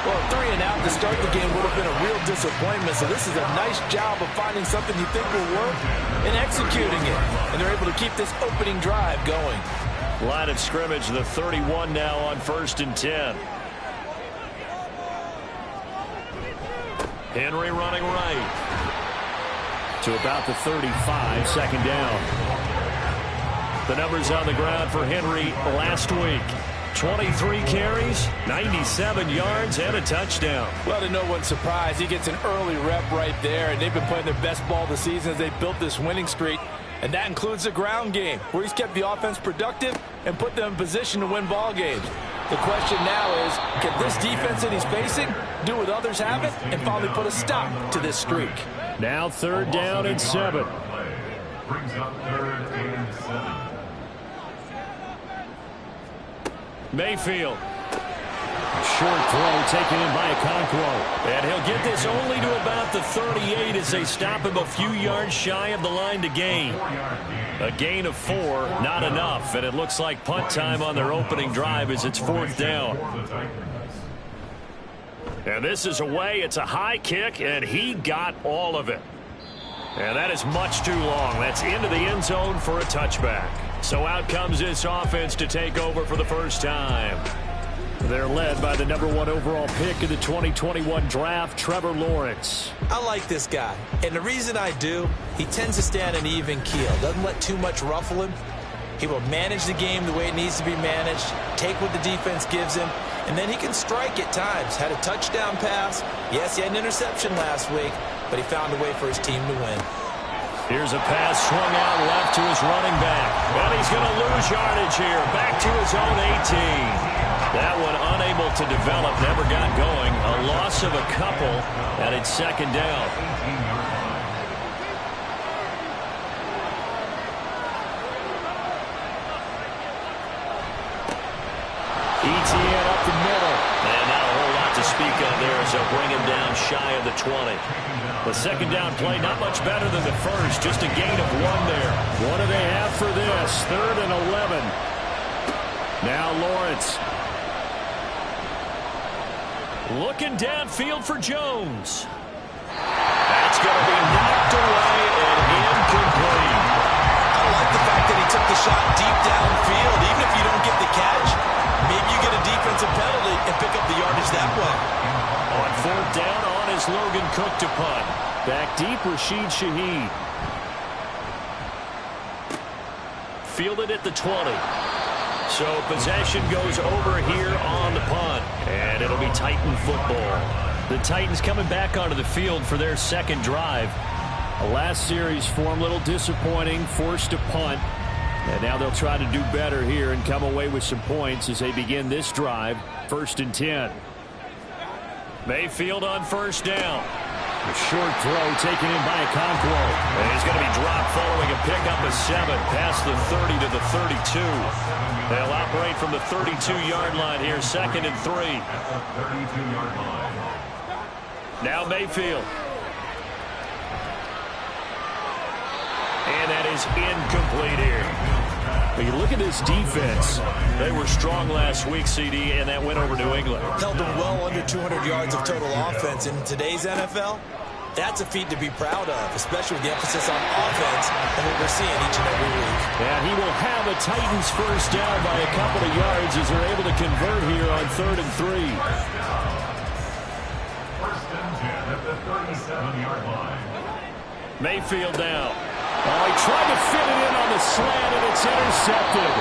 Well, 3 and out to start the game would have been a real disappointment, so this is a nice job of finding something you think will work and executing it. And they're able to keep this opening drive going. Line of scrimmage, the 31 now on 1st and 10. Henry running right to about the 35, 2nd down. The numbers on the ground for Henry last week. 23 carries, 97 yards, and a touchdown. Well, to no one's surprise, he gets an early rep right there, and they've been playing their best ball this season as they built this winning streak. And that includes the ground game, where he's kept the offense productive and put them in position to win ball games. The question now is, can this defense that he's facing do what others haven't and finally put a stop to this streak? Now 3rd down and 7. Brings up 3rd and 7. Mayfield. Short throw taken in by Okonkwo. And he'll get this only to about the 38 as they stop him a few yards shy of the line to gain. A gain of 4, not enough. And it looks like punt time on their opening drive as it's 4th down. And this is away. It's a high kick, and he got all of it. And that is much too long. That's into the end zone for a touchback. So out comes this offense to take over for the first time. They're led by the #1 overall pick in the 2021 draft, Trevor Lawrence. I like this guy, and the reason I do, he tends to stand an even keel, doesn't let too much ruffle him. He will manage the game the way it needs to be managed, take what the defense gives him, and then he can strike at times. Had a touchdown pass. Yes, he had an interception last week, but he found a way for his team to win. Here's a pass swung out left to his running back. And he's going to lose yardage here. Back to his own 18. That one unable to develop, never got going. A loss of a couple, and it's 2nd down. ETN up the middle. And not a whole lot to speak of there as they'll bring him down shy of the 20. The 2nd down play not much better than the first, just a gain of 1 there. What do they have for this? 3rd and 11. Now Lawrence. Looking downfield for Jones. That's going to be knocked away and incomplete. I like the fact that he took the shot deep downfield. Even if you don't get the catch, maybe you get a defensive penalty and pick up the yardage that way. On 4th down, on is Logan Cook to punt. Back deep, Rashid Shaheed. Fielded at the 20. So possession goes over here on the punt. And it'll be Titan football. The Titans coming back onto the field for their 2nd drive. The last series for them, a little disappointing, forced to punt. And now they'll try to do better here and come away with some points as they begin this drive. 1st and 10. Mayfield on 1st down. A short throw taken in by Okonkwo. And he's going to be dropped following a pickup of 7 past the 30 to the 32. They'll operate from the 32-yard line here, 2nd and 3. Now Mayfield. And that is incomplete here. But you look at this defense. They were strong last week, CD, and that went over New England. Held them well under 200 yards of total offense. In today's NFL, that's a feat to be proud of, especially with the emphasis on offense and what we're seeing each and every week. And he will have a Titans first down by a couple of yards as they're able to convert here on 3rd and 3. First and 10 at the 37-yard line. Mayfield now. Oh, he tried to fit it in on the slant, and it's intercepted.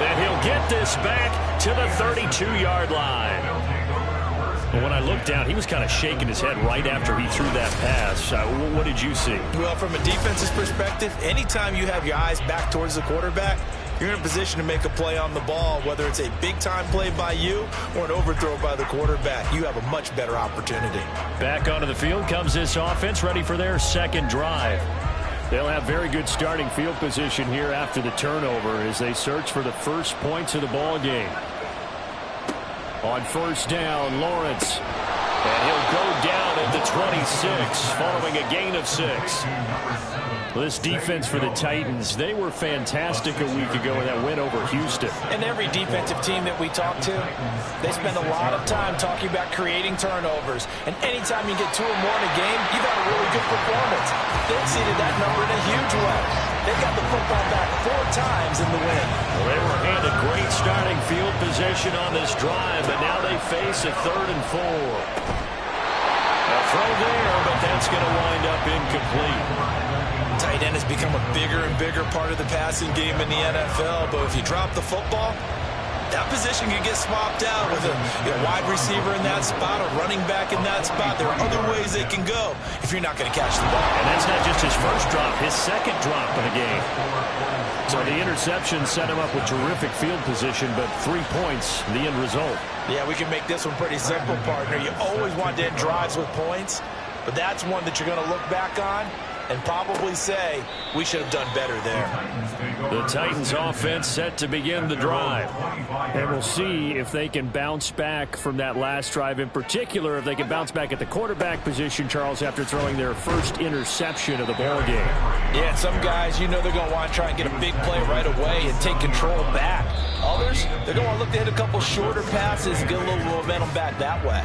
And he'll get this back to the 32-yard line. But when I looked down, he was kind of shaking his head right after he threw that pass. What did you see? Well, from a defense's perspective, anytime you have your eyes back towards the quarterback, you're in a position to make a play on the ball, whether it's a big-time play by you or an overthrow by the quarterback. You have a much better opportunity. Back onto the field comes this offense, ready for their 2nd drive. They'll have very good starting field position here after the turnover as they search for the first points of the ball game. On 1st down, Lawrence. And he'll go down at the 26 following a gain of 6. This defense for the Titans, they were fantastic a week ago in that win over Houston. And every defensive team that we talk to, they spend a lot of time talking about creating turnovers. And anytime you get 2 or more in a game, you've had a really good performance. They exceeded that number in a huge way. They got the football back 4 times in the win. Well, they were handed great starting field position on this drive, but now they face a 3rd and 4. A throw there, but that's going to wind up incomplete. Tight end has become a bigger and bigger part of the passing game in the NFL, but if you drop the football, that position can get swapped out with a wide receiver in that spot, a running back in that spot. There are other ways they can go if you're not going to catch the ball. And that's not just his first drop, his second drop of the game. So the interception set him up with terrific field position, but 3 points, the end result. Yeah, we can make this one pretty simple, partner. You always want to end drives with points, but that's one that you're going to look back on and probably say, we should have done better there. The Titans offense set to begin the drive. And we'll see if they can bounce back from that last drive. In particular, if they can bounce back at the quarterback position, Charles, after throwing their first interception of the ball game. Yeah, some guys, you know they're going to want to try and get a big play right away and take control back. Others, they're going to want to look to hit a couple shorter passes, get a little momentum back that way.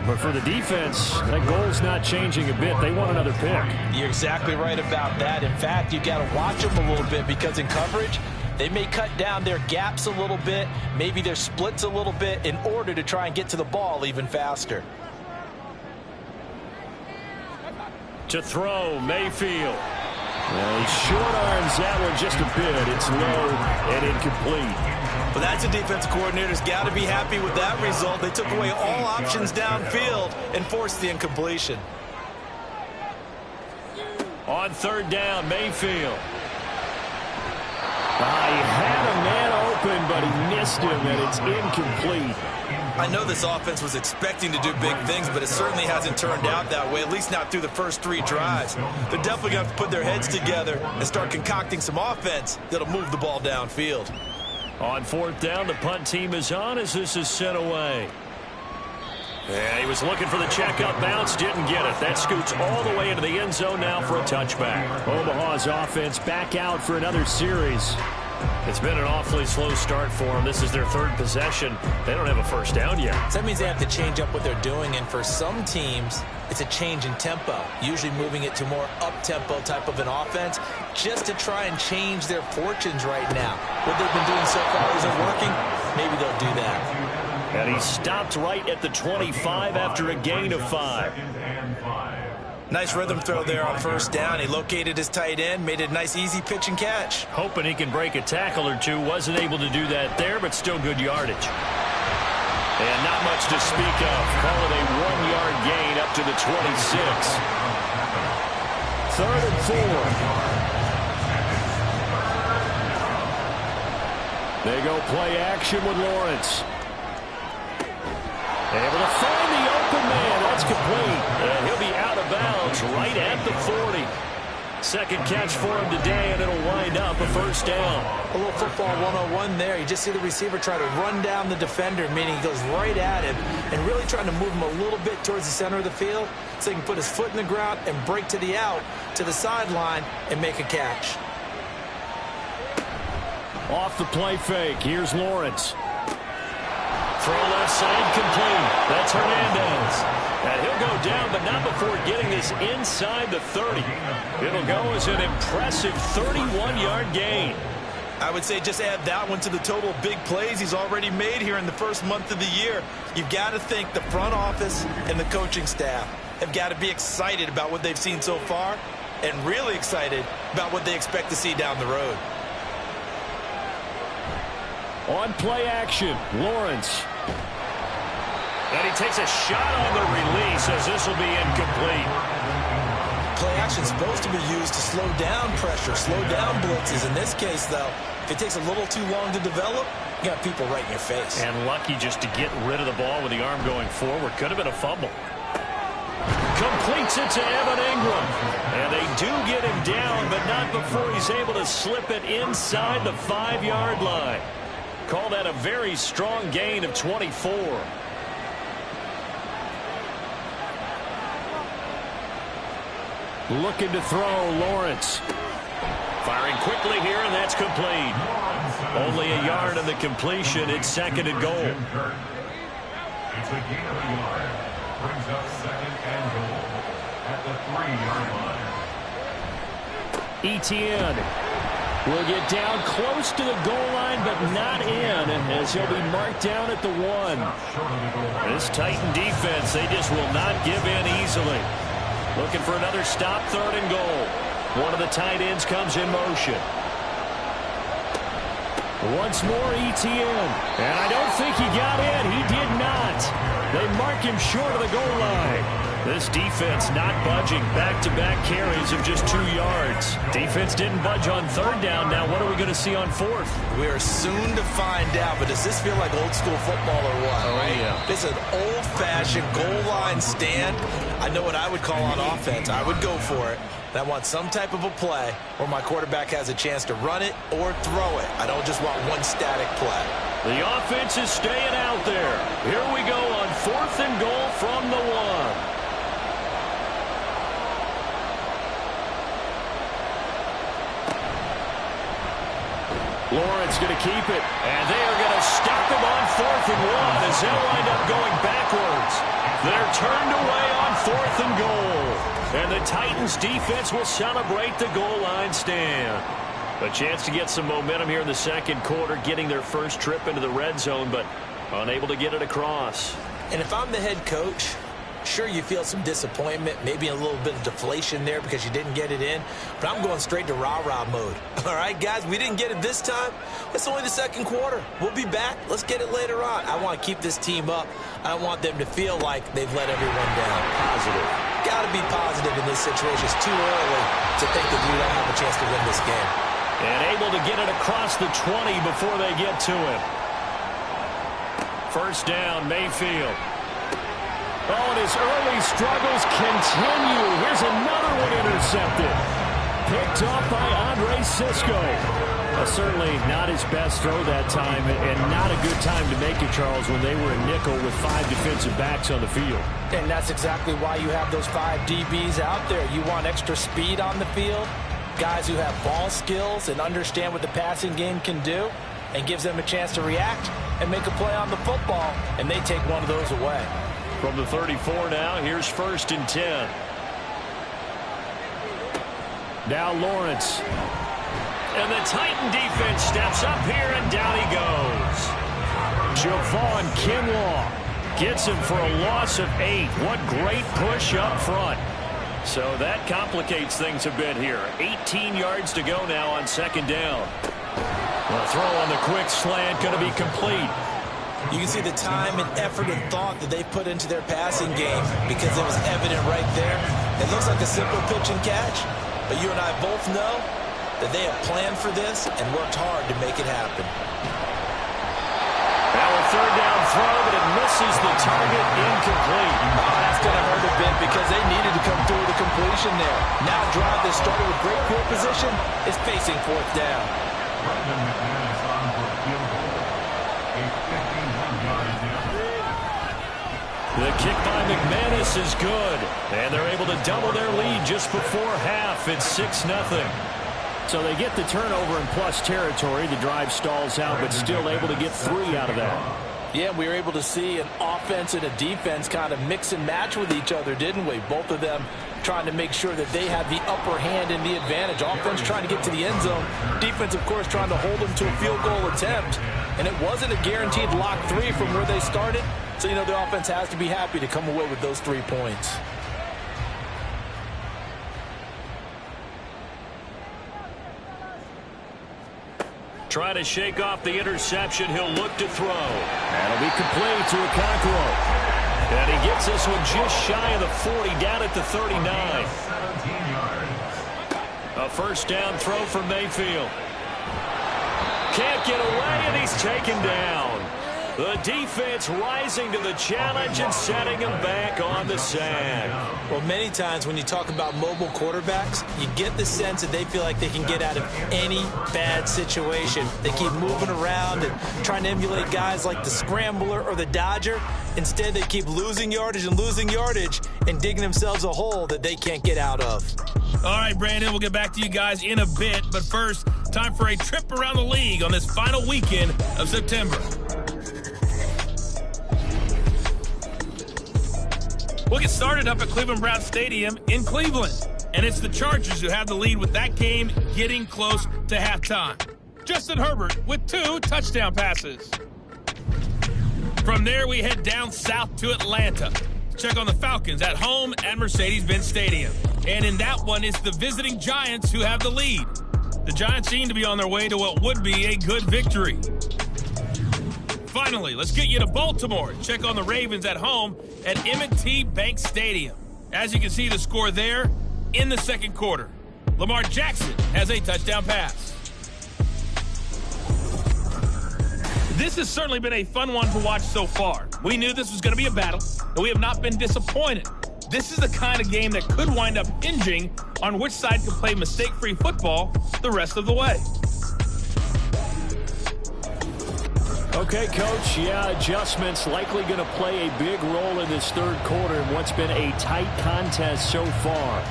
But for the defense, that goal's not changing a bit. They want another pick. You're exactly right about that. In fact, you've got to watch them a little bit because in coverage, they may cut down their gaps a little bit, maybe their splits a little bit in order to try and get to the ball even faster. To throw, Mayfield. Well, he short arms that one just a bit. It's low and incomplete. But that's a defense coordinator's got to be happy with that result. They took away all options downfield and forced the incompletion. On 3rd down, Mayfield. He had a man open, but he missed him, and it's incomplete. I know this offense was expecting to do big things, but it certainly hasn't turned out that way, at least not through the first 3 drives. They're definitely going to have to put their heads together and start concocting some offense that'll move the ball downfield. On 4th down, the punt team is on as this is sent away. And he was looking for the check-up bounce, didn't get it. That scoots all the way into the end zone now for a touchback. Omaha's offense back out for another series. It's been an awfully slow start for them. This is their 3rd possession. They don't have a first down yet. So that means they have to change up what they're doing, and for some teams, it's a change in tempo, usually moving it to more up-tempo type of an offense just to try and change their fortunes right now. What they've been doing so far isn't working. Maybe they'll do that. And he stopped right at the 25 after a gain of 5. Nice rhythm throw there on 1st down. He located his tight end, made it a nice easy pitch and catch. Hoping he can break a tackle or two. Wasn't able to do that there, but still good yardage. And not much to speak of. Call it a 1-yard gain up to the 26. 3rd and 4. They go play action with Lawrence. Able to find the open man. That's complete. And he'll be out of bounds right at the 40. Second catch for him today, and it'll wind up a 1st down. A little football 101 there. You just see the receiver try to run down the defender, meaning he goes right at him and really trying to move him a little bit towards the center of the field so he can put his foot in the ground and break to the out, to the sideline, and make a catch. Off the play fake. Here's Lawrence. Throw left side complete. That's Hernandez. And he'll go down, but not before getting this inside the 30. It'll go as an impressive 31-yard gain. I would say just add that one to the total big plays he's already made here in the first month of the year. You've got to think the front office and the coaching staff have got to be excited about what they've seen so far and really excited about what they expect to see down the road. On play action, Lawrence. And he takes a shot on the release as this will be incomplete. Play action is supposed to be used to slow down pressure, slow down blitzes. In this case, though, if it takes a little too long to develop, you got people right in your face. And lucky just to get rid of the ball with the arm going forward. Could have been a fumble. Completes it to Evan Ingram. And they do get him down, but not before he's able to slip it inside the 5-yard line. Call that a very strong gain of 24. Looking to throw, Lawrence. Firing quickly here, and that's complete. Only a yard on the completion. It's second and goal. It's a gain of a yard. Brings up second and goal at the 3-yard line. Etienne will get down close to the goal line, but not in, as he'll be marked down at the 1. This Titan defense, they just will not give in easily. Looking for another stop, third and goal. One of the tight ends comes in motion. Once more, Etienne. And I don't think he got in. He did not. They mark him short of the goal line. This defense not budging. Back-to-back carries of just 2 yards. Defense didn't budge on third down. Now what are we going to see on fourth? We are soon to find out, but does this feel like old school football or what? Oh, right? yeah. This is an old-fashioned goal line stand. I know what I would call on offense. I would go for it. And I want some type of a play where my quarterback has a chance to run it or throw it. I don't just want one static play. The offense is staying out there. Here we go on fourth and goal from the 1. Lawrence going to keep it, and they are going to stop him on fourth and 1 as they'll wind up going backwards. They're turned away on fourth and goal, and the Titans defense will celebrate the goal line stand. A chance to get some momentum here in the second quarter, getting their first trip into the red zone, but unable to get it across. And if I'm the head coach, sure, you feel some disappointment, maybe a little bit of deflation there because you didn't get it in, but I'm going straight to rah-rah mode. All right, guys, we didn't get it this time. It's only the second quarter. We'll be back. Let's get it later on. I want to keep this team up. I don't want them to feel like they've let everyone down. Positive. Got to be positive in this situation. It's too early to think that we don't have a chance to win this game. And able to get it across the 20 before they get to him. First down, Mayfield. Oh, and his early struggles continue. Here's another one intercepted. Picked off by Andre Cisco. Certainly not his best throw that time, and not a good time to make it, Charles, when they were a nickel with 5 defensive backs on the field. And that's exactly why you have those 5 DBs out there. You want extra speed on the field, guys who have ball skills and understand what the passing game can do, and gives them a chance to react and make a play on the football, and they take one of those away. From the 34 now, here's first and 10. Now Lawrence. And the Titan defense steps up here, and down he goes. Javon Kinlaw gets him for a loss of 8. What great push up front. So that complicates things a bit here. 18 yards to go now on second down. The throw on the quick slant going to be complete. You can see the time and effort and thought that they put into their passing game because it was evident right there. It looks like a simple pitch and catch, but you and I both know that they have planned for this and worked hard to make it happen. Now a third down throw, but it misses the target, incomplete. Oh, that's going to hurt a bit because they needed to come through with a completion there. Now drive that started with great field position is facing fourth down. Brandon McManus on for field goal. A 15-yard attempt. The kick by McManus is good, and they're able to double their lead just before half. It's 6-0. So they get the turnover in plus territory. The drive stalls out, but still able to get 3 out of that. Yeah, we were able to see an offense and a defense kind of mix and match with each other, didn't we? Both of them trying to make sure that they have the upper hand and the advantage. Offense trying to get to the end zone. Defense, of course, trying to hold them to a field goal attempt. And it wasn't a guaranteed lock 3 from where they started. So, you know, the offense has to be happy to come away with those 3 points. Try to shake off the interception. He'll look to throw. That'll be complete to Okonkwo. And he gets this one just shy of the 40, down at the 39. 17 yards. A first down throw for Mayfield. Can't get away, and he's taken down. The defense rising to the challenge and setting him back on the sack. Well, many times when you talk about mobile quarterbacks, you get the sense that they feel like they can get out of any bad situation. They keep moving around and trying to emulate guys like the Scrambler or the Dodger. Instead, they keep losing yardage and digging themselves a hole that they can't get out of. All right, Brandon, we'll get back to you guys in a bit. But first, time for a trip around the league on this final weekend of September. We'll get started up at Cleveland Browns Stadium in Cleveland. And it's the Chargers who have the lead with that game getting close to halftime. Justin Herbert with 2 touchdown passes. From there, we head down south to Atlanta. Check on the Falcons at home at Mercedes-Benz Stadium. And in that one, it's the visiting Giants who have the lead. The Giants seem to be on their way to what would be a good victory. Finally, let's get you to Baltimore. Check on the Ravens at home at M&T Bank Stadium. As you can see the score there in the second quarter. Lamar Jackson has a touchdown pass. This has certainly been a fun one to watch so far. We knew this was going to be a battle, and we have not been disappointed. This is the kind of game that could wind up hinging on which side can play mistake-free football the rest of the way. Okay, Coach, adjustments likely going to play a big role in this third quarter in what's been a tight contest so far.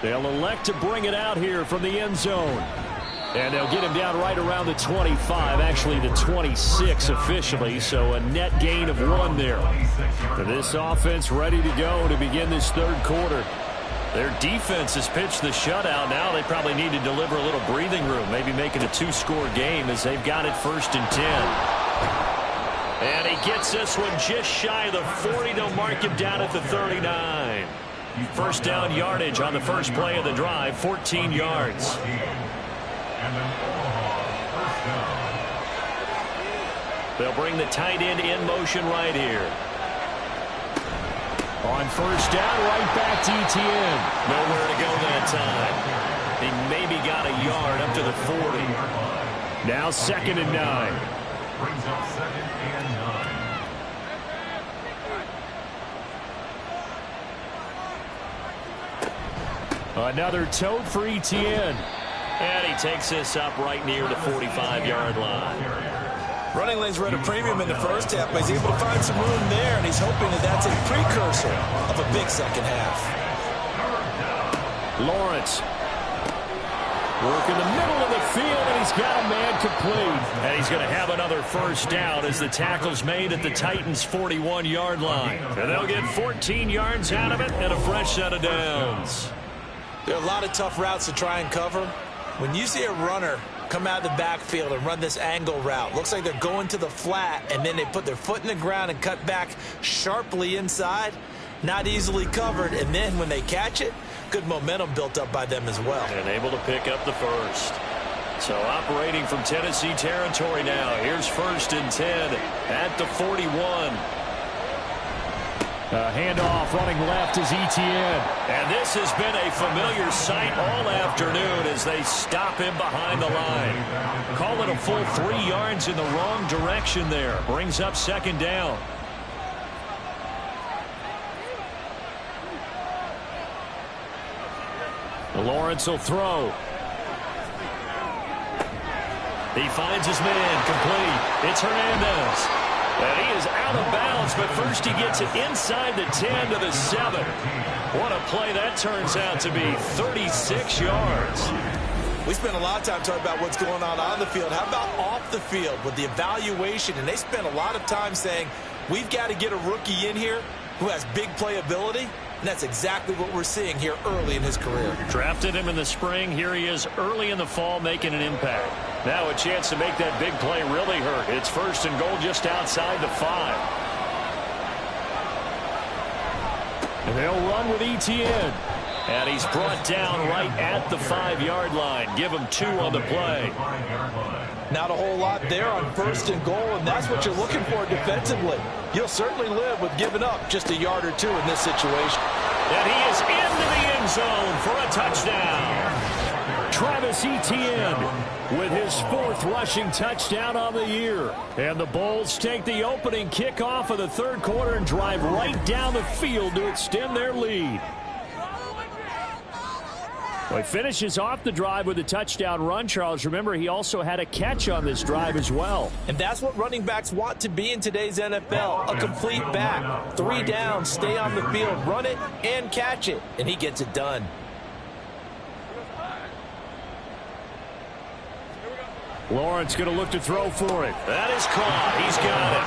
They'll elect to bring it out here from the end zone. And they'll get him down right around the 25, actually the 26 officially, so a net gain of 1 there. This offense ready to go to begin this third quarter. Their defense has pitched the shutout. Now they probably need to deliver a little breathing room, maybe make it a 2-score game as they've got it 1st and 10. And he gets this one just shy of the 40. They'll mark him down at the 39. First down yardage on the first play of the drive, 14 yards. They'll bring the tight end in motion right here. On first down, right back to Etienne. Nowhere to go that time. He maybe got a yard up to the 40. Now 2nd and 9. Brings up 2nd and 9. Another tote for Etienne. And he takes this up right near the 45-yard line. Running lanes were at a premium in the first half, but he's able to find some room there, and he's hoping that that's a precursor of a big second half. Lawrence. Work in the middle of the field, and he's got a man complete. And he's going to have another first down as the tackle's made at the Titans' 41-yard line. And they'll get 14 yards out of it and a fresh set of downs. There are a lot of tough routes to try and cover. When you see a runner come out of the backfield and run this angle route, looks like they're going to the flat, and then they put their foot in the ground and cut back sharply inside, not easily covered, and then when they catch it, good momentum built up by them as well. And able to pick up the first. So operating from Tennessee territory now. Here's 1st and 10 at the 41. A handoff running left is Etienne. And this has been a familiar sight all afternoon as they stop him behind the line. Call it a full 3 yards in the wrong direction there. Brings up 2nd down. Lawrence will throw. He finds his man complete. It's Hernandez. And he is out of bounds, but first he gets it inside the 10 to the 7. What a play that turns out to be, 36 yards. We spent a lot of time talking about what's going on the field. How about off the field with the evaluation? And they spent a lot of time saying, we've got to get a rookie in here who has big playability. And that's exactly what we're seeing here early in his career. Drafted him in the spring. Here he is early in the fall making an impact. Now a chance to make that big play really hurt. It's 1st and goal just outside the 5. And they'll run with Etienne. And he's brought down right at the 5-yard line. Give him 2 on the play. Not a whole lot there on 1st and goal, and that's what you're looking for defensively. You'll certainly live with giving up just a yard or 2 in this situation. And he is into the end zone for a touchdown. Travis Travis Etienne with his 4th rushing touchdown on the year. And the Bulls take the opening kickoff of the 3rd quarter and drive right down the field to extend their lead. Well, he finishes off the drive with a touchdown run, Charles. Remember, he also had a catch on this drive as well. And that's what running backs want to be in today's NFL, a complete back. 3 downs, stay on the field, run it, and catch it. And he gets it done. Lawrence going to look to throw for it. That is caught. He's got it.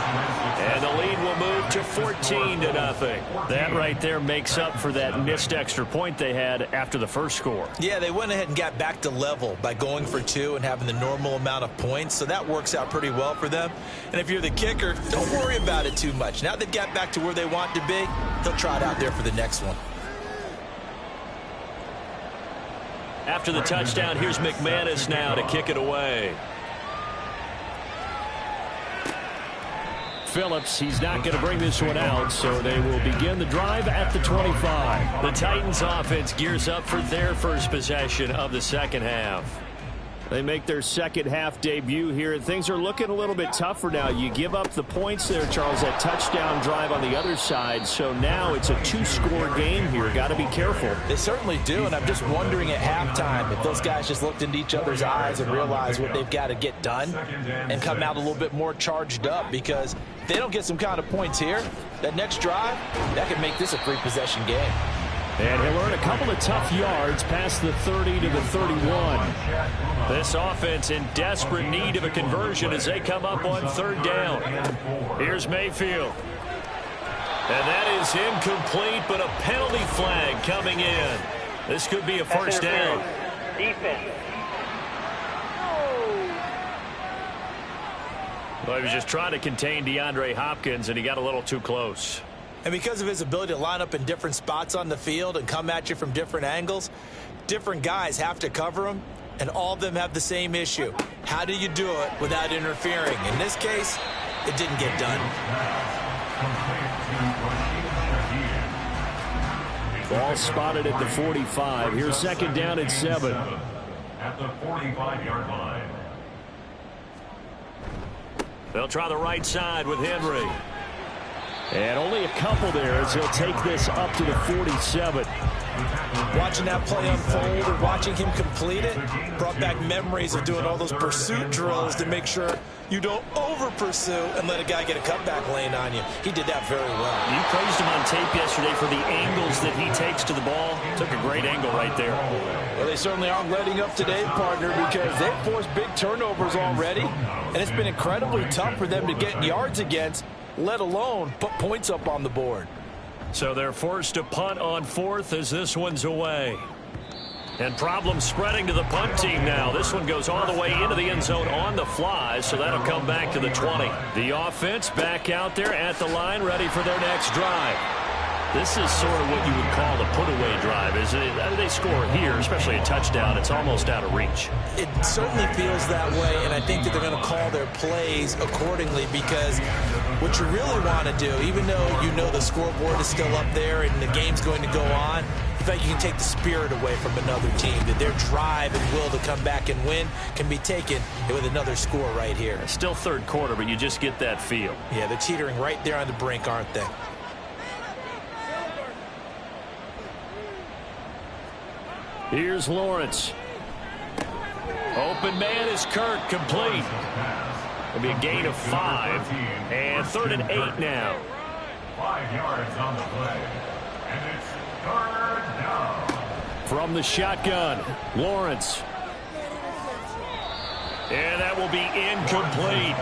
And the lead will move to 14-0. That right there makes up for that missed extra point they had after the first score. Yeah, they went ahead and got back to level by going for 2 and having the normal amount of points, so that works out pretty well for them. And if you're the kicker, don't worry about it too much. Now they've got back to where they want to be, they'll try it out there for the next one. After the touchdown, here's McManus now to kick it away. Phillips, he's not going to bring this one out, so they will begin the drive at the 25. The Titans offense gears up for their first possession of the second half. They make their second half debut here, and things are looking a little bit tougher now. You give up the points there, Charles, that touchdown drive on the other side, so now it's a 2-score game here. Got to be careful. They certainly do, and I'm just wondering at halftime if those guys just looked into each other's eyes and realized what they've got to get done and come out a little bit more charged up, because if they don't get some kind of points here, that next drive, that could make this a 3-possession game. And he'll earn a couple of tough yards past the 30 to the 31. This offense in desperate need of a conversion as they come up on 3rd down. Here's Mayfield. And that is incomplete, but a penalty flag coming in. This could be a first down. Defense. Well, he was just trying to contain DeAndre Hopkins, and he got a little too close. And because of his ability to line up in different spots on the field and come at you from different angles, different guys have to cover him, and all of them have the same issue. How do you do it without interfering? In this case, it didn't get done. Ball spotted at the 45. Here's 2nd down and 7. At the 45-yard line. They'll try the right side with Henry. And only a couple there as he'll take this up to the 47. Watching that play unfold and watching him complete it brought back memories of doing all those pursuit drills to make sure you don't over-pursue and let a guy get a cutback lane on you. He did that very well. You praised him on tape yesterday for the angles that he takes to the ball. Took a great angle right there. Well, they certainly aren't letting up today, partner, because they've forced big turnovers already, and it's been incredibly tough for them to get yards against, let alone put points up on the board. So they're forced to punt on 4th as this one's away. And problems spreading to the punt team now. This one goes all the way into the end zone on the fly, so that'll come back to the 20. The offense back out there at the line, ready for their next drive. This is sort of what you would call the put-away drive. They score here, especially a touchdown, it's almost out of reach. It certainly feels that way, and I think that they're going to call their plays accordingly, because what you really want to do, even though you know the scoreboard is still up there and the game's going to go on, in fact, you can take the spirit away from another team, that their drive and will to come back and win can be taken with another score right here. Still 3rd quarter, but you just get that feel. Yeah, they're teetering right there on the brink, aren't they? Here's Lawrence. Open man is Kirk, complete. It'll be a gain of 5. And 3rd and 8 now. 5 yards on the play. And it's 3rd down. From the shotgun, Lawrence. And that will be incomplete.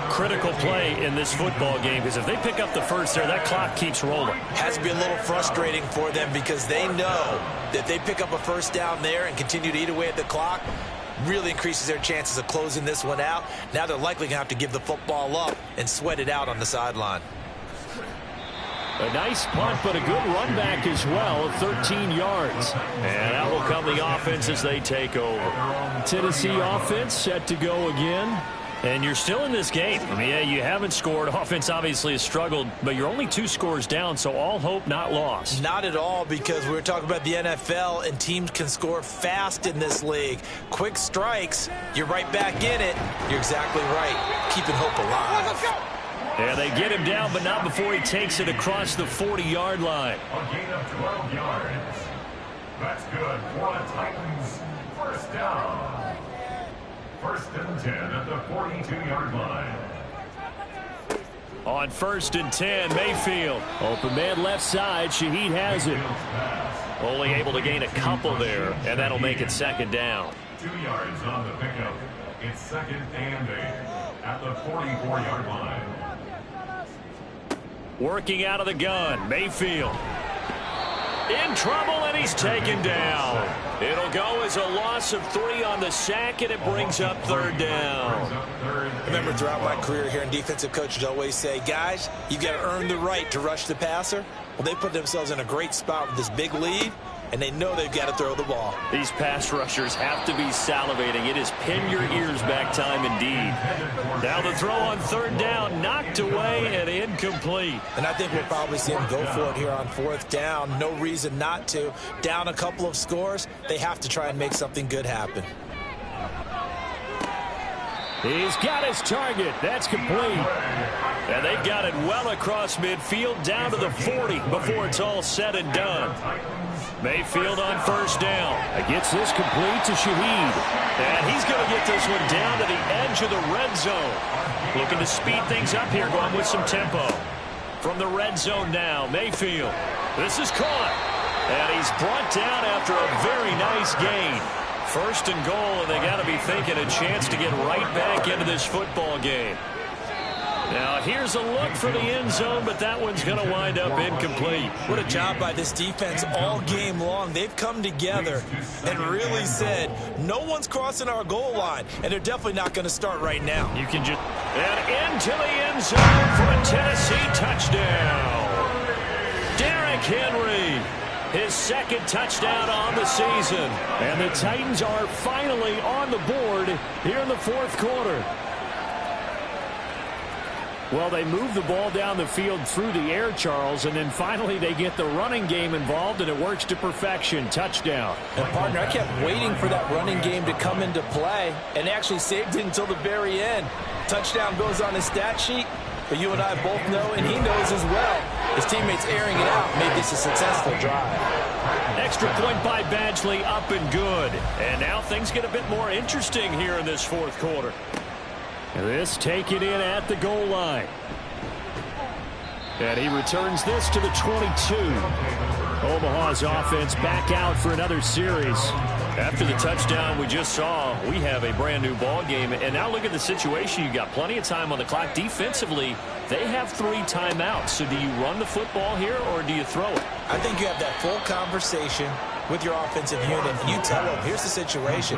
Critical play in this football game, because if they pick up the first there, that clock keeps rolling. Has to be a little frustrating for them, because they know that if they pick up a first down there and continue to eat away at the clock, really increases their chances of closing this one out. Now they're likely going to have to give the football up and sweat it out on the sideline. A nice punt, but a good run back as well of 13 yards. And that will come the offense as they take over. Tennessee offense set to go again. And you're still in this game. I mean, yeah, you haven't scored. Offense obviously has struggled, but you're only 2 scores down, so all hope not lost. Not at all, because we were talking about the NFL, and teams can score fast in this league. Quick strikes, you're right back in it. You're exactly right. Keeping hope alive. Yeah, they get him down, but not before he takes it across the 40-yard line. A gain of 12 yards. That's good for the Titans. First down. First and 10 at the 42-yard line. On 1st and 10, Mayfield. Open man left side. Shaheed has it. Only able to gain a couple there, and that'll make it 2nd down. 2 yards on the pickup. It's 2nd and 8 at the 44-yard line. Working out of the gun, Mayfield. In trouble, and he's taken down. It'll go as a loss of 3 on the sack, and it brings up 3rd down. I remember throughout my career here in defensive coaches always say, guys, you got to earn the right to rush the passer. Well, they put themselves in a great spot with this big lead, and they know they've got to throw the ball. These pass rushers have to be salivating. It is pin your ears back time indeed. Now the throw on 3rd down, knocked away and incomplete. And I think we'll probably see him go for it here on 4th down. No reason not to. Down a couple of scores, they have to try and make something good happen. He's got his target. That's complete. And they've got it well across midfield down to the 40 before it's all said and done. Mayfield on 1st down. Gets this complete to Shaheed. And he's going to get this one down to the edge of the red zone. Looking to speed things up here, going with some tempo. From the red zone now, Mayfield. This is caught. And he's brought down after a very nice gain. 1st and goal, and they got to be thinking a chance to get right back into this football game. Now, here's a look for the end zone, but that one's going to wind up incomplete. What a job by this defense all game long. They've come together and really said, no one's crossing our goal line, and they're definitely not going to start right now. You can just... And into the end zone for a Tennessee touchdown. Derrick Henry, his 2nd touchdown on the season. And the Titans are finally on the board here in the 4th quarter. Well, they move the ball down the field through the air, Charles, and then finally they get the running game involved, and it works to perfection. Touchdown. And, partner, I kept waiting for that running game to come into play, and actually saved it until the very end. Touchdown goes on his stat sheet, but you and I both know, and he knows as well, his teammates airing it out made this a successful drive. Extra point by Badgley, up and good. And now things get a bit more interesting here in this 4th quarter. This taken in at the goal line. And he returns this to the 22. Omaha's offense back out for another series. After the touchdown we just saw, we have a brand new ball game. And now look at the situation. You got plenty of time on the clock. Defensively, they have 3 timeouts. So do you run the football here or do you throw it? I think you have that full conversation with your offensive unit, and you tell them, here's the situation.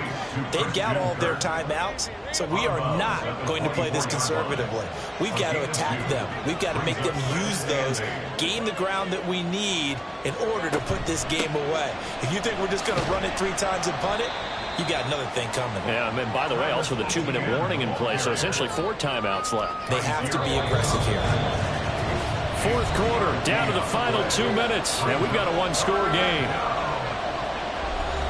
They've got all their timeouts, so we are not going to play this conservatively. We've got to attack them. We've got to make them use those, gain the ground that we need in order to put this game away. If you think we're just going to run it 3 times and punt it, you got another thing coming. Yeah, and by the way, also the 2-minute warning in play, so essentially 4 timeouts left. They have to be aggressive here. 4th quarter, down to the final 2 minutes, and we've got a 1-score game.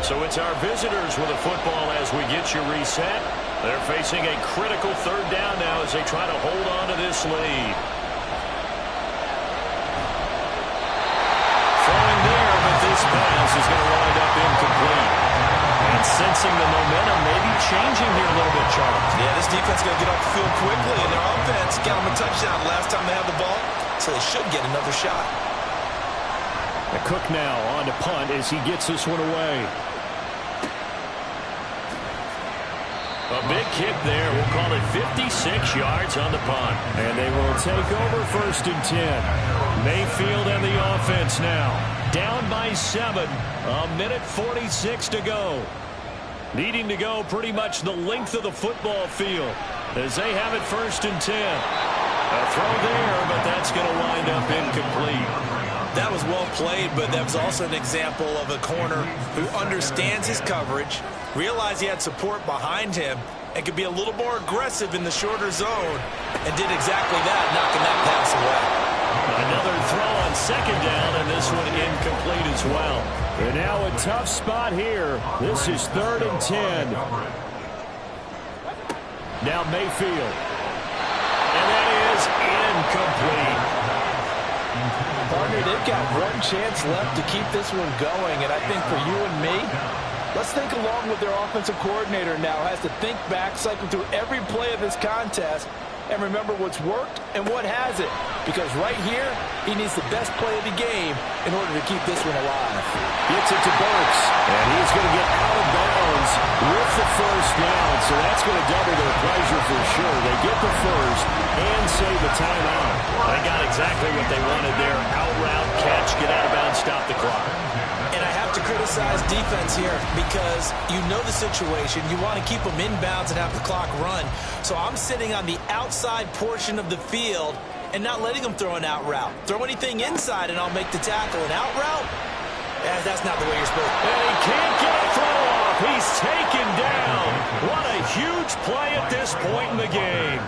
So it's our visitors with a football as we get you reset. They're facing a critical 3rd down now as they try to hold on to this lead. Throwing there, but this pass is going to wind up incomplete. And sensing the momentum maybe changing here a little bit, Charles. Yeah, this defense is going to get off the field quickly, and their offense got them a touchdown last time they had the ball, so they should get another shot. Cook now on to punt as he gets this one away. A big kick there. We'll call it 56 yards on the punt. And they will take over 1st and 10. Mayfield and the offense now. Down by 7. 1:46 to go. Needing to go pretty much the length of the football field as they have it 1st and 10. A throw there, but that's going to wind up incomplete. That was well played, but that was also an example of a corner who understands his coverage, realized he had support behind him, and could be a little more aggressive in the shorter zone, and did exactly that, knocking that pass away. Another throw on second down, and this one incomplete as well. And now a tough spot here. This is 3rd and 10. Now Mayfield. And that is incomplete. Partner, they've got one chance left to keep this one going, and I think for you and me, let's think along with their offensive coordinator now. Has to think back, cycle through every play of this contest, and remember what's worked and what hasn't. Because right here, he needs the best play of the game in order to keep this one alive. Gets it to Burks, and he's going to get out of bounds with the first down, so that's going to double their pleasure for sure. They get the first and save the timeout. They got exactly what they wanted there. Out route, catch, get out of bounds, stop the clock. And I have to criticize defense here because you know the situation. You want to keep them inbounds and have the clock run. So I'm sitting on the outside portion of the field and not letting them throw an out route. Throw anything inside and I'll make the tackle. An out route? That's not the way you're supposed to. And he can't get a throw off. He's taken down. What a huge play at this point in the game.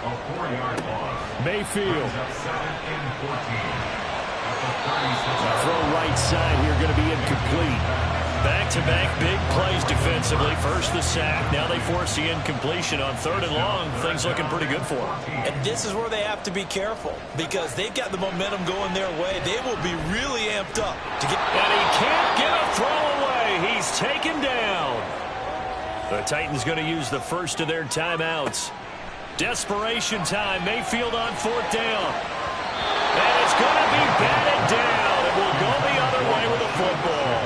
A 4-yard loss. Mayfield. 7th and 14. Throw right side here, going to be incomplete. Back-to-back big plays defensively. First the sack. Now they force the incompletion on 3rd and long. Things looking pretty good for them. And this is where they have to be careful because they've got the momentum going their way. They will be really amped up to get. And he can't get a throw away. He's taken down. The Titans going to use the first of their timeouts. Desperation time. Mayfield on 4th down. And it's going to be batted down. It will go the other way with the football.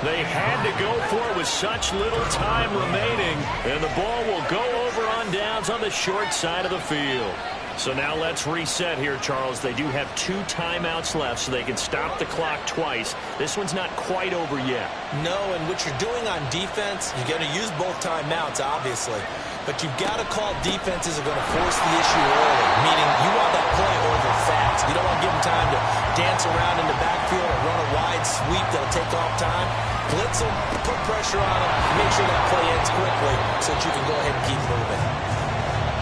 They had to go for it with such little time remaining. And the ball will go over on downs on the short side of the field. So now let's reset here, Charles. They do have 2 timeouts left, so they can stop the clock twice. This one's not quite over yet. No, and what you're doing on defense, you're going to use both timeouts, obviously. But you've got to call defenses are going to force the issue early, meaning you want that play over fast. You don't want to give them time to dance around in the backfield or run a wide sweep that'll take off time. Blitz them, put pressure on them, make sure that play ends quickly so that you can go ahead and keep moving.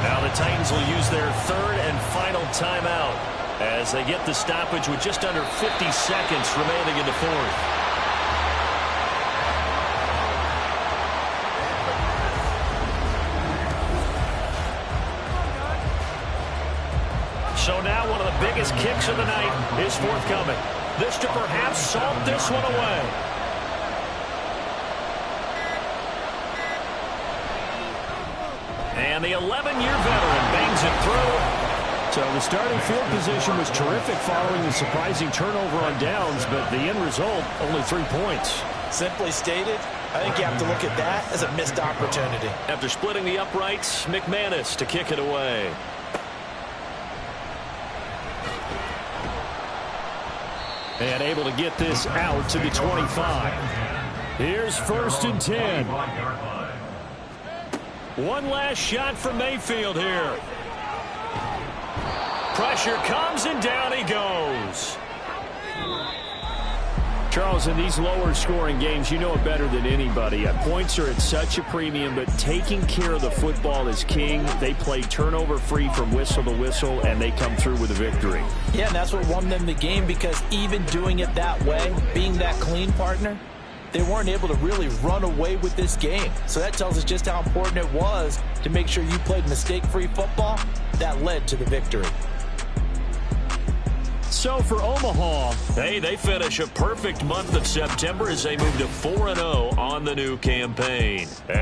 Now the Titans will use their 3rd and final timeout as they get the stoppage with just under 50 seconds remaining in the 4th. So now one of the biggest kicks of the night is forthcoming. This to perhaps salt this one away. And the 11-year veteran bangs it through. So the starting field position was terrific following the surprising turnover on downs, but the end result, only 3 points. Simply stated, I think you have to look at that as a missed opportunity. After splitting the uprights, McManus to kick it away. And able to get this out to the 25. Here's 1st and 10. One last shot from Mayfield here. Pressure comes and down he goes. Charles, in these lower scoring games, you know it better than anybody. Points are at such a premium, but taking care of the football is king. They play turnover free from whistle to whistle, and they come through with a victory. Yeah, and that's what won them the game because even doing it that way, being that clean partner, they weren't able to really run away with this game. So that tells us just how important it was to make sure you played mistake-free football. That led to the victory. So for Omaha, hey, they finish a perfect month of September as they move to 4-0 on the new campaign. And